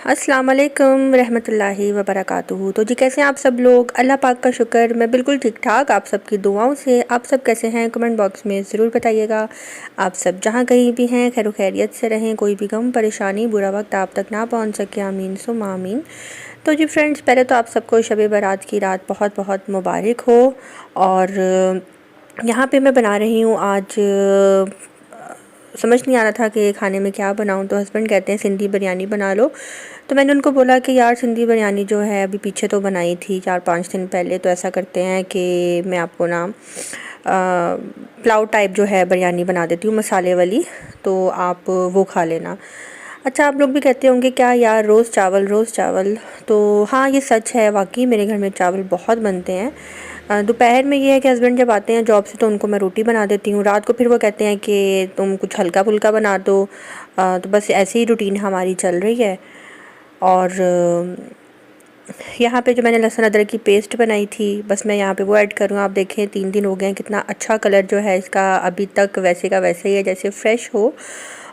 अस्सलाम वालेकुम रहमतुल्लाहि व बरकातुहू। तो जी कैसे हैं आप सब लोग? अल्लाह पाक का शुक्र, मैं बिल्कुल ठीक ठाक। आप सबकी दुआओं से आप सब कैसे हैं कमेंट बॉक्स में ज़रूर बताइएगा। आप सब जहाँ कहीं भी हैं खैर खैरियत से रहें, कोई भी गम परेशानी बुरा वक्त आप तक ना पहुँच सके, आमीन सुम आमीन। तो जी फ्रेंड्स, पहले तो आप सबको शब बारात की रात बहुत बहुत मुबारक हो। और यहाँ पे मैं बना रही हूँ आज, समझ नहीं आ रहा था कि खाने में क्या बनाऊं, तो हस्बैंड कहते हैं सिंधी बिरयानी बना लो। तो मैंने उनको बोला कि यार सिंधी बिरयानी जो है अभी पीछे तो बनाई थी 4-5 दिन पहले, तो ऐसा करते हैं कि मैं आपको ना पुलाव टाइप जो है बिरयानी बना देती हूँ मसाले वाली, तो आप वो खा लेना। अच्छा, आप लोग भी कहते होंगे क्या यार रोज़ चावल। तो हाँ, ये सच है, वाकई मेरे घर में चावल बहुत बनते हैं। दोपहर में ये है कि हस्बैंड जब आते हैं जॉब से तो उनको मैं रोटी बना देती हूँ। रात को फिर वो कहते हैं कि तुम कुछ हल्का फुल्का बना दो। तो बस ऐसे ही रूटीन हमारी चल रही है। और यहाँ पे जो मैंने लहसुन अदरक की पेस्ट बनाई थी, बस मैं यहाँ पे वो ऐड करूँ। आप देखें 3 दिन हो गए हैं, कितना अच्छा कलर जो है इसका अभी तक वैसे का वैसे ही है, जैसे फ़्रेश हो।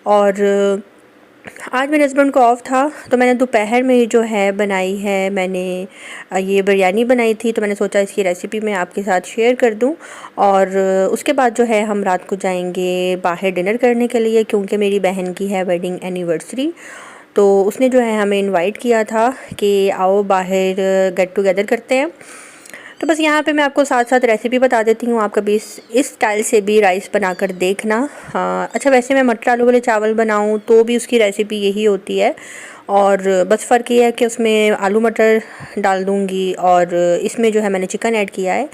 और आज मेरे हस्बैंड को ऑफ था, तो मैंने दोपहर में जो है बनाई है, मैंने ये बिरयानी बनाई थी। तो मैंने सोचा इसकी रेसिपी मैं आपके साथ शेयर कर दूं। और उसके बाद जो है हम रात को जाएंगे बाहर डिनर करने के लिए, क्योंकि मेरी बहन की है वेडिंग एनिवर्सरी। तो उसने जो है हमें इनवाइट किया था कि आओ बाहर गेट टुगेदर करते हैं। तो बस यहाँ पे मैं आपको साथ साथ रेसिपी बता देती हूँ, आप कभी इस स्टाइल से भी राइस बनाकर देखना। अच्छा, वैसे मैं मटर आलू वाले चावल बनाऊँ तो भी उसकी रेसिपी यही होती है, और बस फ़र्क ये है कि उसमें आलू मटर डाल दूँगी और इसमें जो है मैंने चिकन ऐड किया है।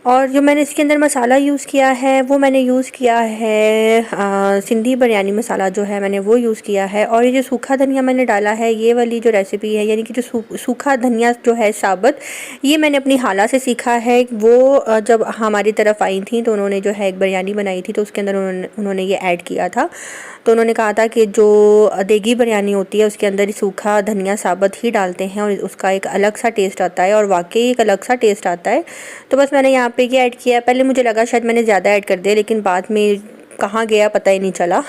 और जो मैंने इसके अंदर मसाला यूज़ किया है वो मैंने यूज़ किया है सिंधी बिरयानी मसाला जो है मैंने वो यूज़ किया है। और ये जो सूखा धनिया मैंने डाला है, ये वाली जो रेसिपी है, यानी कि जो सूखा धनिया जो है साबुत, ये मैंने अपनी खाला से सीखा है। वो जब हमारी तरफ आई थी तो उन्होंने जो है एक बिरयानी बनाई थी, तो उसके अंदर उन्होंने ये ऐड किया था। तो उन्होंने कहा था कि जो देगी बिरयानी होती है उसके अंदर सूखा धनिया साबुत ही डालते हैं और उसका एक अलग सा टेस्ट आता है, और वाकई एक अलग सा टेस्ट आता है। तो बस मैंने यहाँ पे ये ऐड किया। पहले मुझे लगा शायद मैंने ज़्यादा ऐड कर दिया, लेकिन बाद में कहाँ गया पता ही नहीं चला।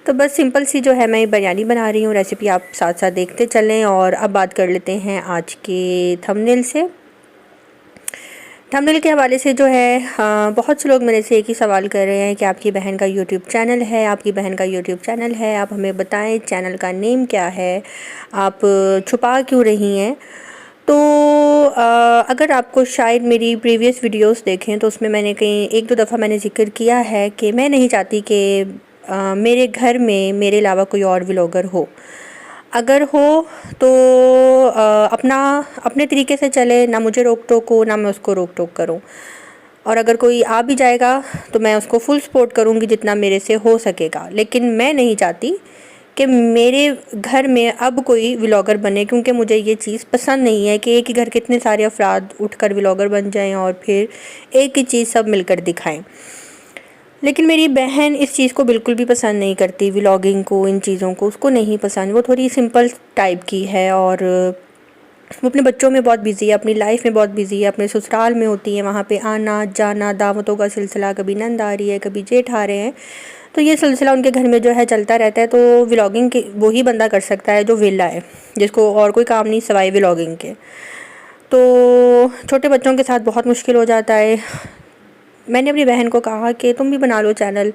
तो बस सिंपल सी जो है मैं बिरयानी बना रही हूँ, रेसिपी आप साथ साथ देखते चलें। और अब बात कर लेते हैं आज के थंबनेल से। थंबनेल के हवाले से जो है बहुत से लोग मेरे से एक ही सवाल कर रहे हैं कि आपकी बहन का यूट्यूब चैनल है, आप हमें बताएं चैनल का नेम क्या है, आप छुपा क्यों रही हैं। तो अगर आपको शायद मेरी प्रीवियस वीडियोस देखें तो उसमें मैंने कहीं 1-2 दफ़ा मैंने ज़िक्र किया है कि मैं नहीं चाहती कि मेरे घर में मेरे अलावा कोई और व्लॉगर हो। अगर हो तो अपने तरीके से चले, ना मुझे रोक टोक हो ना मैं उसको रोक टोक करूं। और अगर कोई आ भी जाएगा तो मैं उसको फुल सपोर्ट करूंगी जितना मेरे से हो सकेगा। लेकिन मैं नहीं चाहती कि मेरे घर में अब कोई व्लॉगर बने, क्योंकि मुझे ये चीज़ पसंद नहीं है कि एक ही घर के इतने सारे अफराद उठकर व्लॉगर बन जाएं और फिर एक ही चीज़ सब मिलकर दिखाएं। लेकिन मेरी बहन इस चीज़ को बिल्कुल भी पसंद नहीं करती, व्लॉगिंग को, इन चीज़ों को उसको नहीं पसंद। वो थोड़ी सिंपल टाइप की है और वो अपने बच्चों में बहुत बिज़ी है, अपनी लाइफ में बहुत बिज़ी है, अपने ससुराल में होती है, वहाँ पे आना जाना, दावतों का सिलसिला, कभी नंद आ रही है, कभी जेठ आ रहे हैं, तो ये सिलसिला उनके घर में जो है चलता रहता है। तो व्लॉगिंग के वही बंदा कर सकता है जो वेला है, जिसको और कोई काम नहीं सिवाय व्लॉगिंग के। तो छोटे बच्चों के साथ बहुत मुश्किल हो जाता है। मैंने अपनी बहन को कहा कि तुम भी बना लो चैनल,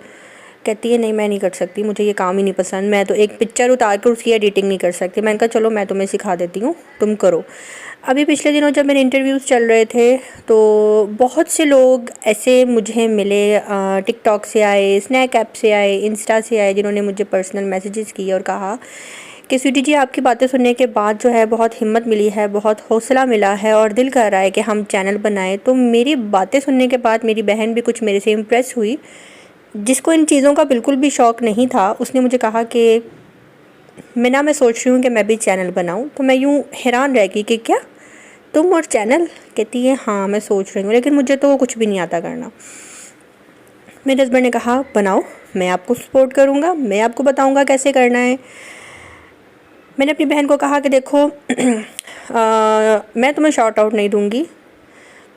कहती है नहीं मैं नहीं कर सकती, मुझे ये काम ही नहीं पसंद, मैं तो एक पिक्चर उतार कर उसकी एडिटिंग नहीं कर सकती। मैंने कहा चलो मैं तुम्हें सिखा देती हूँ, तुम करो। अभी पिछले दिनों जब मेरे इंटरव्यूज़ चल रहे थे तो बहुत से लोग ऐसे मुझे मिले, टिकटॉक से आए, स्नैक ऐप से आए, इंस्टा से आए, जिन्होंने मुझे पर्सनल मैसेजेस किए और कहा कि स्वीटी जी आपकी बातें सुनने के बाद जो है बहुत हिम्मत मिली है, बहुत हौसला मिला है और दिल कर रहा है कि हम चैनल बनाएं। तो मेरी बातें सुनने के बाद मेरी बहन भी कुछ मेरे से इम्प्रेस हुई, जिसको इन चीज़ों का बिल्कुल भी शौक़ नहीं था। उसने मुझे कहा कि मैं सोच रही हूँ कि मैं भी चैनल बनाऊँ। तो मैं यूँ हैरान रह गई कि क्या तुम और चैनल? कहती है हाँ मैं सोच रही हूँ, लेकिन मुझे तो कुछ भी नहीं आता करना। मेरे हस्बैंड ने कहा बनाओ, मैं आपको सपोर्ट करूँगा, मैं आपको बताऊँगा कैसे करना है। मैंने अपनी बहन को कहा कि देखो मैं तुम्हें शॉर्ट आउट नहीं दूँगी,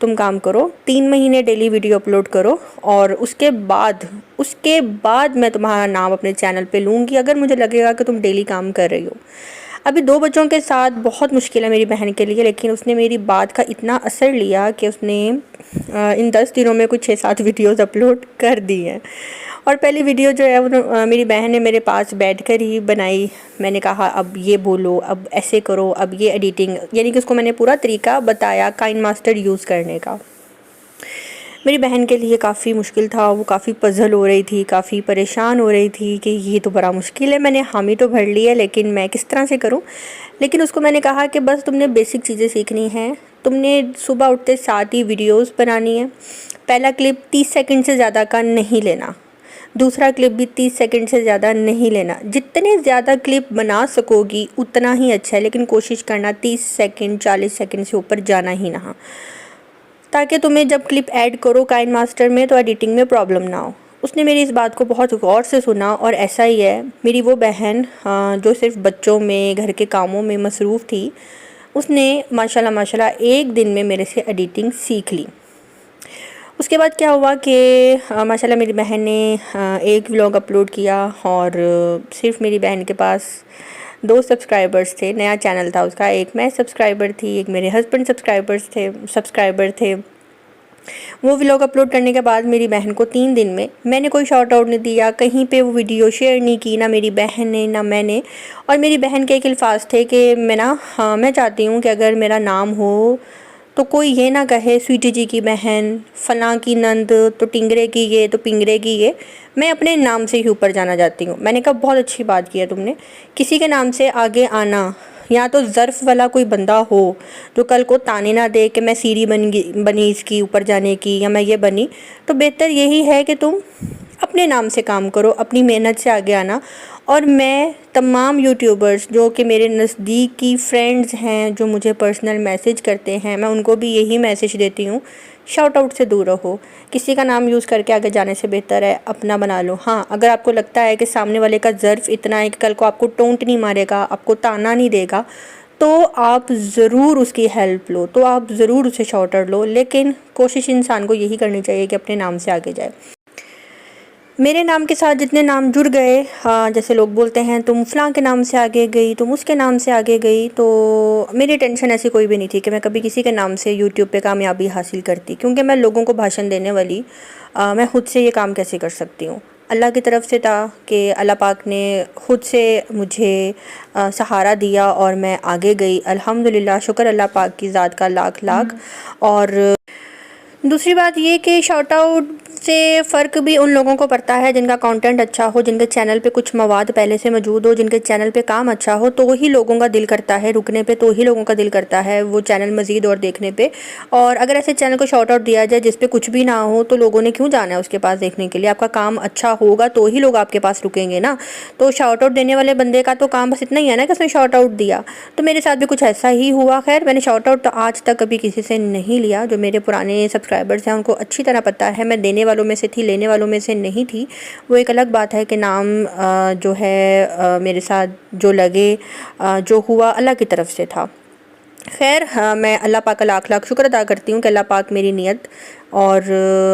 तुम काम करो, 3 महीने डेली वीडियो अपलोड करो और उसके बाद मैं तुम्हारा नाम अपने चैनल पे लूँगी अगर मुझे लगेगा कि तुम डेली काम कर रही हो। अभी 2 बच्चों के साथ बहुत मुश्किल है मेरी बहन के लिए, लेकिन उसने मेरी बात का इतना असर लिया कि उसने इन 10 दिनों में कुछ 6-7 वीडियोज़ अपलोड कर दी हैं। और पहली वीडियो जो है वो मेरी बहन ने मेरे पास बैठकर ही बनाई। मैंने कहा अब ये बोलो, अब ऐसे करो, अब ये एडिटिंग, यानी कि उसको मैंने पूरा तरीका बताया काइनमास्टर यूज़ करने का। मेरी बहन के लिए काफ़ी मुश्किल था, वो काफ़ी पज़ल हो रही थी, काफ़ी परेशान हो रही थी कि ये तो बड़ा मुश्किल है, मैंने हामी तो भर ली है लेकिन मैं किस तरह से करूं। लेकिन उसको मैंने कहा कि बस तुमने बेसिक चीज़ें सीखनी हैं, तुमने सुबह उठते साथ ही वीडियोस बनानी है। पहला क्लिप 30 सेकंड से ज़्यादा का नहीं लेना, दूसरा क्लिप भी 30 सेकंड से ज़्यादा नहीं लेना। जितने ज़्यादा क्लिप बना सकोगी उतना ही अच्छा है, लेकिन कोशिश करना 30 सेकंड 40 सेकंड से ऊपर जाना ही ना, ताकि तुम्हें जब क्लिप ऐड करो काइनमास्टर में तो एडिटिंग में प्रॉब्लम ना हो। उसने मेरी इस बात को बहुत गौर से सुना और ऐसा ही है। मेरी वो बहन जो सिर्फ बच्चों में, घर के कामों में मसरूफ़ थी, उसने माशाल्लाह एक दिन में मेरे से एडिटिंग सीख ली। उसके बाद क्या हुआ कि माशाल्लाह मेरी बहन ने एक व्लॉग अपलोड किया और सिर्फ मेरी बहन के पास 2 सब्सक्राइबर्स थे, नया चैनल था उसका। एक मैं सब्सक्राइबर थी, एक मेरे हस्बैंड सब्सक्राइबर थे। वो व्लॉग अपलोड करने के बाद मेरी बहन को 3 दिन में मैंने कोई शॉर्ट आउट नहीं दिया, कहीं पे वो वीडियो शेयर नहीं की, ना मेरी बहन ने ना मैंने। और मेरी बहन के एक अल्फाज थे कि मैं चाहती हूँ कि अगर मेरा नाम हो तो कोई ये ना कहे स्वीटी जी की बहन, फ़लाँ की नंद, तो टिंगरे की ये, तो पिंगरे की ये। मैं अपने नाम से ही ऊपर जाना चाहती हूँ। मैंने कहा बहुत अच्छी बात की है तुमने, किसी के नाम से आगे आना, या तो ज़र्फ़ वाला कोई बंदा हो जो कल को ताने ना दे कि मैं सीढ़ी बनी इसकी ऊपर जाने की, या मैं ये बनी। तो बेहतर यही है कि तुम अपने नाम से काम करो, अपनी मेहनत से आगे आना। और मैं तमाम यूट्यूबर्स जो कि मेरे नज़दीकी फ्रेंड्स हैं, जो मुझे पर्सनल मैसेज करते हैं, मैं उनको भी यही मैसेज देती हूँ, शाउट आउट से दूर रहो। किसी का नाम यूज़ करके आगे जाने से बेहतर है अपना बना लो। हाँ, अगर आपको लगता है कि सामने वाले का ज़र्फ़ इतना है कि कल को आपको टोंट नहीं मारेगा, आपको ताना नहीं देगा, तो आप ज़रूर उसकी हेल्प लो, तो आप ज़रूर उसे शाउट आउट लो। लेकिन कोशिश इंसान को यही करनी चाहिए कि अपने नाम से आगे जाए। मेरे नाम के साथ जितने नाम जुड़ गए, जैसे लोग बोलते हैं तुम फ़लाँ के नाम से आगे गई, तुम उसके नाम से आगे गई, तो मेरी टेंशन ऐसी कोई भी नहीं थी कि मैं कभी किसी के नाम से यूट्यूब पे कामयाबी हासिल करती, क्योंकि मैं लोगों को भाषण देने वाली, मैं ख़ुद से ये काम कैसे कर सकती हूँ। अल्लाह की तरफ से था कि अल्लाह पाक ने ख़ुद से मुझे सहारा दिया और मैं आगे गई। अल्हम्दुलिल्लाह, शुक्र अल्लाह पाक की ज़ात का लाख लाख। और दूसरी बात ये कि शाउट आउट से फ़र्क भी उन लोगों को पड़ता है जिनका कंटेंट अच्छा हो, जिनके चैनल पे कुछ मवाद पहले से मौजूद हो, जिनके चैनल पे काम अच्छा हो, तो ही लोगों का दिल करता है रुकने पे, तो ही लोगों का दिल करता है वो चैनल मज़ीद और देखने पे। और अगर ऐसे चैनल को शाउट आउट दिया जाए जिस पे कुछ भी ना हो, तो लोगों ने क्यों जाना है उसके पास देखने के लिए। आपका काम अच्छा होगा तो ही लोग आपके पास रुकेंगे ना। तो शाउट आउट देने वाले बंदे का तो काम बस इतना ही है ना कि उसने शाउट आउट दिया। तो मेरे साथ भी कुछ ऐसा ही हुआ। खैर, मैंने शाउट आउट तो आज तक कभी किसी से नहीं लिया। जो मेरे पुराने सब्सक्राइबर्स हैं उनको अच्छी तरह पता है, मैं देने वालों में से थी, लेने वालों में से नहीं थी। वो एक अलग बात है कि नाम जो है मेरे साथ जो लगे, जो हुआ अल्लाह की तरफ से था। खैर, मैं अल्लाह पाक का लाख लाख शुक्र अदा करती हूँ कि अल्लाह पाक मेरी नीयत और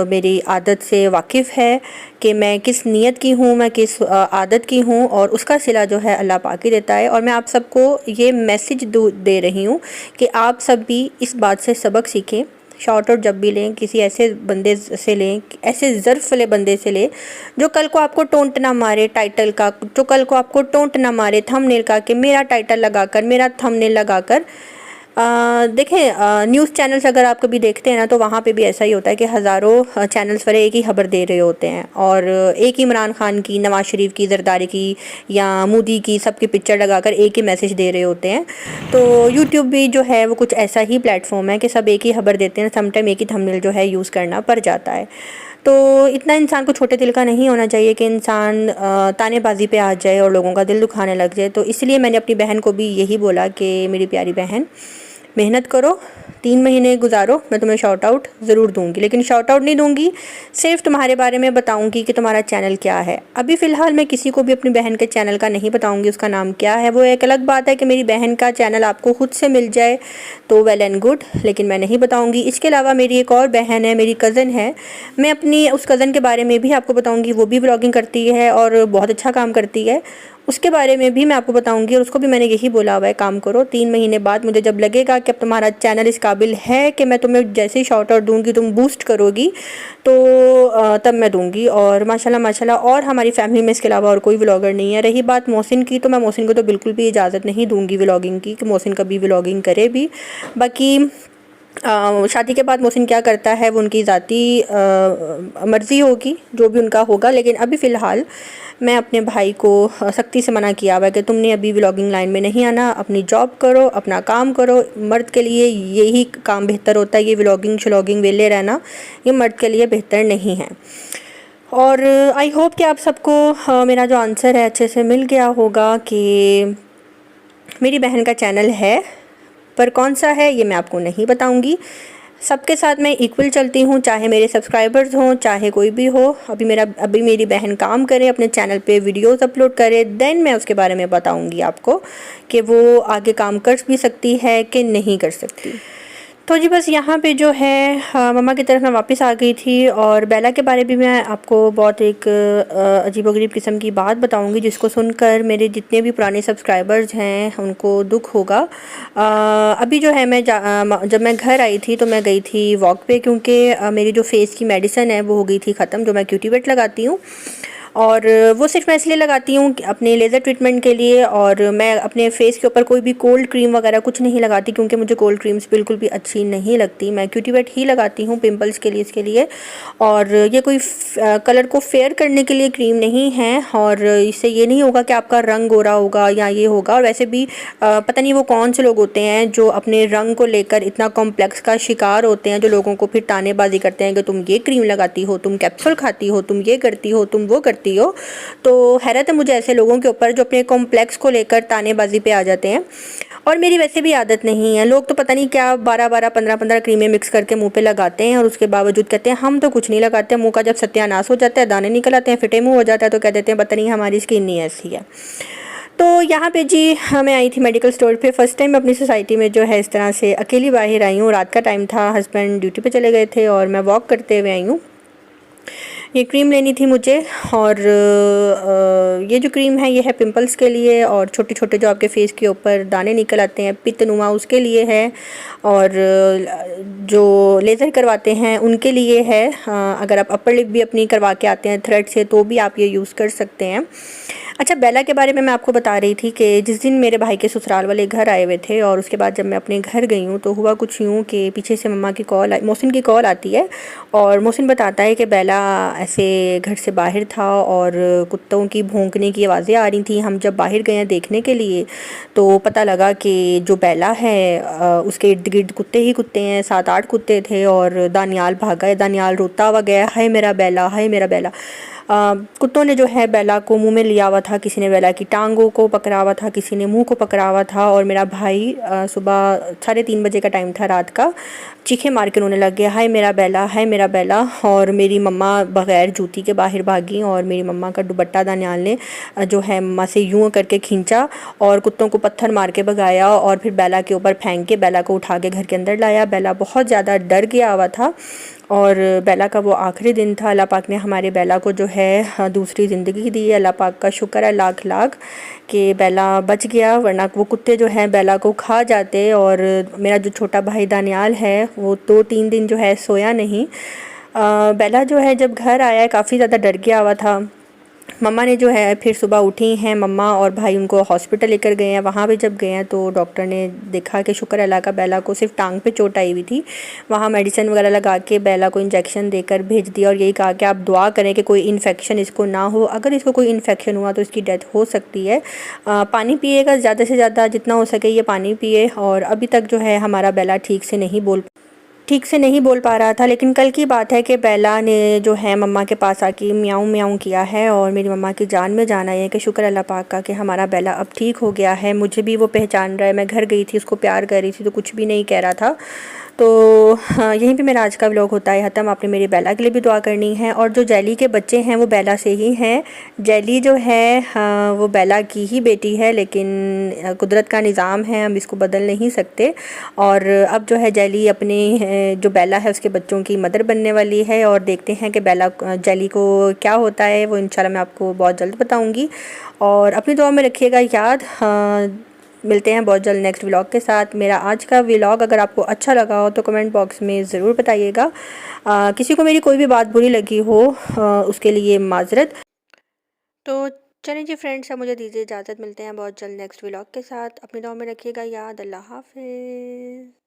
मेरी आदत से वाकिफ़ है कि मैं किस नीयत की हूँ, मैं किस आदत की हूँ, और उसका सिला जो है अल्लाह पाक ही देता है। और मैं आप सबको ये मैसेज दे रही हूँ कि आप सब भी इस बात से सबक सीखें। शाउट आउट जब भी लें, किसी ऐसे बंदे से लें, ऐसे ज़र्फ़ वाले बंदे से लें जो कल को आपको टोंट ना मारे टाइटल का, जो कल को आपको टोंट ना मारे थंबनेल का, कि मेरा टाइटल लगाकर, मेरा थंबनेल लगाकर। देखें, न्यूज़ चैनल्स अगर आप कभी देखते हैं ना, तो वहाँ पे भी ऐसा ही होता है कि हज़ारों चैनल्स वाले एक ही खबर दे रहे होते हैं, और एक ही इमरान खान की, नवाज़ शरीफ की, ज़रदारी की या मोदी की, सबकी पिक्चर लगाकर एक ही मैसेज दे रहे होते हैं। तो यूट्यूब भी जो है वो कुछ ऐसा ही प्लेटफॉर्म है कि सब एक ही खबर देते हैं, समटाइम एक ही थंबनेल जो है यूज़ करना पड़ जाता है। तो इतना इंसान को छोटे दिल का नहीं होना चाहिए कि इंसान तानेबाजी पे आ जाए और लोगों का दिल दुखाने लग जाए। तो इसलिए मैंने अपनी बहन को भी यही बोला कि मेरी प्यारी बहन, मेहनत करो, 3 महीने गुजारो, मैं तुम्हें शॉर्ट आउट ज़रूर दूंगी, लेकिन शॉर्ट आउट नहीं दूंगी, सिर्फ तुम्हारे बारे में बताऊंगी कि तुम्हारा चैनल क्या है। अभी फ़िलहाल मैं किसी को भी अपनी बहन के चैनल का नहीं बताऊंगी उसका नाम क्या है। वो एक अलग बात है कि मेरी बहन का चैनल आपको खुद से मिल जाए तो वेल एंड गुड, लेकिन मैं नहीं बताऊँगी। इसके अलावा मेरी एक और बहन है, मेरी कज़न है, मैं अपनी उस कज़न के बारे में भी आपको बताऊँगी। वो भी ब्लॉगिंग करती है और बहुत अच्छा काम करती है, उसके बारे में भी मैं आपको बताऊंगी। और उसको भी मैंने यही बोला हुआ है, काम करो, 3 महीने बाद मुझे जब लगेगा कि अब तुम्हारा चैनल इस काबिल है कि मैं तुम्हें जैसे ही शॉर्ट आउट दूंगी तुम बूस्ट करोगी, तो तब मैं दूंगी। और माशाल्लाह माशाल्लाह, और हमारी फैमिली में इसके अलावा और कोई व्लॉगर नहीं है। रही बात मोहसिन की, तो मैं मोहसिन को तो बिल्कुल भी इजाज़त नहीं दूंगी व्लॉगिंग की, कि मोहसिन कभी व्लॉगिंग करे भी। बाकी शादी के बाद मोहसिन क्या करता है वो उनकी ज़ाती मर्ज़ी होगी, जो भी उनका होगा। लेकिन अभी फ़िलहाल मैं अपने भाई को सख्ती से मना किया हुआ है कि तुमने अभी व्लॉगिंग लाइन में नहीं आना, अपनी जॉब करो, अपना काम करो। मर्द के लिए यही काम बेहतर होता है, ये व्लॉगिंग शलॉगिंग वेले रहना ये मर्द के लिए बेहतर नहीं है। और आई होप कि आप सबको मेरा जो आंसर है अच्छे से मिल गया होगा कि मेरी बहन का चैनल है, पर कौन सा है ये मैं आपको नहीं बताऊंगी। सबके साथ मैं इक्वल चलती हूँ, चाहे मेरे सब्सक्राइबर्स हों चाहे कोई भी हो। अभी मेरी बहन काम करे, अपने चैनल पे वीडियोस अपलोड करे, देन मैं उसके बारे में बताऊंगी आपको कि वो आगे काम कर भी सकती है कि नहीं कर सकती। तो जी बस यहाँ पे जो है मम्मा की तरफ मैं वापस आ गई थी। और बेला के बारे में मैं आपको बहुत एक अजीबोगरीब किस्म की बात बताऊंगी, जिसको सुनकर मेरे जितने भी पुराने सब्सक्राइबर्स हैं उनको दुख होगा। अभी जो है जब मैं घर आई थी तो मैं गई थी वॉक पे, क्योंकि मेरी जो फेस की मेडिसिन है वो हो गई थी ख़त्म, जो मैं क्यूटीवेट लगाती हूँ। और वो सिर्फ मैं इसलिए लगाती हूँ अपने लेज़र ट्रीटमेंट के लिए। और मैं अपने फेस के ऊपर कोई भी कोल्ड क्रीम वगैरह कुछ नहीं लगाती, क्योंकि मुझे कोल्ड क्रीम्स बिल्कुल भी अच्छी नहीं लगती। मैं क्यूटीवेट ही लगाती हूँ पिंपल्स के लिए, इसके लिए। और ये कोई कलर को फेयर करने के लिए क्रीम नहीं है, और इससे ये नहीं होगा कि आपका रंग गोरा होगा या ये होगा। और वैसे भी पता नहीं वो कौन से लोग होते हैं जो अपने रंग को लेकर इतना कॉम्प्लेक्स का शिकार होते हैं, जो लोगों को फिर तानेबाजी करते हैं कि तुम ये क्रीम लगाती हो, तुम कैप्सूल खाती हो, तुम ये करती हो, तुम वो करती हो। तो हैरत है मुझे ऐसे लोगों के ऊपर जो अपने कॉम्प्लेक्स को लेकर तानेबाजी पे आ जाते हैं। और मेरी वैसे भी आदत नहीं है। लोग तो पता नहीं क्या 12-12 15-15 क्रीमें मिक्स करके मुंह पे लगाते हैं, और उसके बावजूद कहते हैं हम तो कुछ नहीं लगाते। मुंह का जब सत्यानाश हो जाता है, दाने निकल आते हैं, फिटे मुंह हो जाता है, तो कह देते हैं पता नहीं हमारी स्किन नहीं ऐसी है। तो यहाँ पे जी मैं आई थी मेडिकल स्टोर पे। फ़र्स्ट टाइम अपनी सोसाइटी में जो है इस तरह से अकेली बाहर आई हूँ। रात का टाइम था, हस्बैंड ड्यूटी पे चले गए थे और मैं वॉक करते हुए आई हूँ। ये क्रीम लेनी थी मुझे। और ये जो क्रीम है ये है पिंपल्स के लिए, और छोटे छोटे जो आपके फेस के ऊपर दाने निकल आते हैं पित्तनुमा, उसके लिए है। और जो लेज़र करवाते हैं उनके लिए है। अगर आप अपर लिप भी अपनी करवा के आते हैं थ्रेड से, तो भी आप ये यूज़ कर सकते हैं। अच्छा, बेला के बारे में मैं आपको बता रही थी कि जिस दिन मेरे भाई के ससुराल वाले घर आए हुए थे, और उसके बाद जब मैं अपने घर गई हूँ तो हुआ कुछ यूँ कि पीछे से मम्मा की कॉल आई, मोहसिन की कॉल आती है। और मोहसिन बताता है कि बेला ऐसे घर से बाहर था और कुत्तों की भौंकने की आवाज़ें आ रही थी। हम जब बाहर गए हैं देखने के लिए तो पता लगा कि जो बेला है उसके इर्द गिर्द कुत्ते ही कुत्ते हैं, 7-8 कुत्ते थे। और दानियाल भागा है, दानियाल रोता हुआ गया, हाय मेरा बेला, हाय मेरा बेला। कुत्तों ने जो है बेला को मुंह में लिया हुआ था, किसी ने बेला की टांगों को पकड़ा हुआ था, किसी ने मुंह को पकड़ा हुआ था। और मेरा भाई सुबह 3:30 बजे का टाइम था रात का, चीखे मार के रोने लग गया, हाय मेरा बेला, हाय मेरा बेला। और मेरी मम्मा बग़ैर जूती के बाहर भागी, और मेरी मम्मा का दुपट्टा दानियाल ने जो है मम्मा से यूँ करके खींचा और कुत्तों को पत्थर मार के भगाया, और फिर बेला के ऊपर फेंक के बेला को उठा के घर के अंदर लाया। बेला बहुत ज़्यादा डर गया हुआ था, और बेला का वो आखिरी दिन था। अल्लाह पाक ने हमारे बेला को जो है दूसरी ज़िंदगी दी है। अल्लाह पाक का शुक्र है लाख लाख कि बेला बच गया, वरना वो कुत्ते जो हैं बेला को खा जाते। और मेरा जो छोटा भाई दानियाल है वो 2-3 दिन जो है सोया नहीं। बेला जो है जब घर आया काफ़ी ज़्यादा डर गया हुआ था। मम्मा ने जो है फिर सुबह उठी हैं मम्मा और भाई, उनको हॉस्पिटल लेकर गए हैं। वहाँ पे जब गए हैं तो डॉक्टर ने देखा कि शुक्र अल्लाह का बेला को सिर्फ टांग पे चोट आई हुई थी। वहाँ मेडिसिन वगैरह लगा के बेला को इंजेक्शन देकर भेज दिया, और यही कहा कि आप दुआ करें कि कोई इन्फेक्शन इसको ना हो। अगर इसको कोई इन्फेक्शन हुआ तो इसकी डेथ हो सकती है। पानी पिएगा ज़्यादा से ज़्यादा, जितना हो सके ये पानी पिए। और अभी तक जो है हमारा बेला ठीक ठीक से नहीं बोल पा रहा था, लेकिन कल की बात है कि बेला ने जो है मम्मा के पास आके म्याऊं म्याऊं किया है और मेरी मम्मा की जान में जान आई है कि शुक्र अल्लाह पाक का कि हमारा बेला अब ठीक हो गया है। मुझे भी वो पहचान रहा है। मैं घर गई थी, उसको प्यार कर रही थी तो कुछ भी नहीं कह रहा था। तो हाँ, यहीं पे मेरा आज का व्लॉग होता है ख़त्म। आपने मेरी बेला के लिए भी दुआ करनी है। और जो जेली के बच्चे हैं वो बेला से ही हैं। जेली जो है हाँ, वो बेला की ही बेटी है, लेकिन कुदरत का निज़ाम है, हम इसको बदल नहीं सकते। और अब जो है जेली अपने जो बेला है उसके बच्चों की मदर बनने वाली है। और देखते हैं कि बेला जेली को क्या होता है, वो इंशाल्लाह मैं आपको बहुत जल्द बताऊँगी। और अपनी दुआ में रखिएगा याद। हाँ, मिलते हैं बहुत जल्द नेक्स्ट व्लॉग के साथ। मेरा आज का व्लॉग अगर आपको अच्छा लगा हो तो कमेंट बॉक्स में ज़रूर बताइएगा। किसी को मेरी कोई भी बात बुरी लगी हो उसके लिए माजरत। तो चलिए जी फ्रेंड्स, अब मुझे दीजिए इजाज़त। मिलते हैं बहुत जल्द नेक्स्ट व्लॉग के साथ। अपनी दुआ में रखिएगा याद। अल्लाह हाफ़िज़।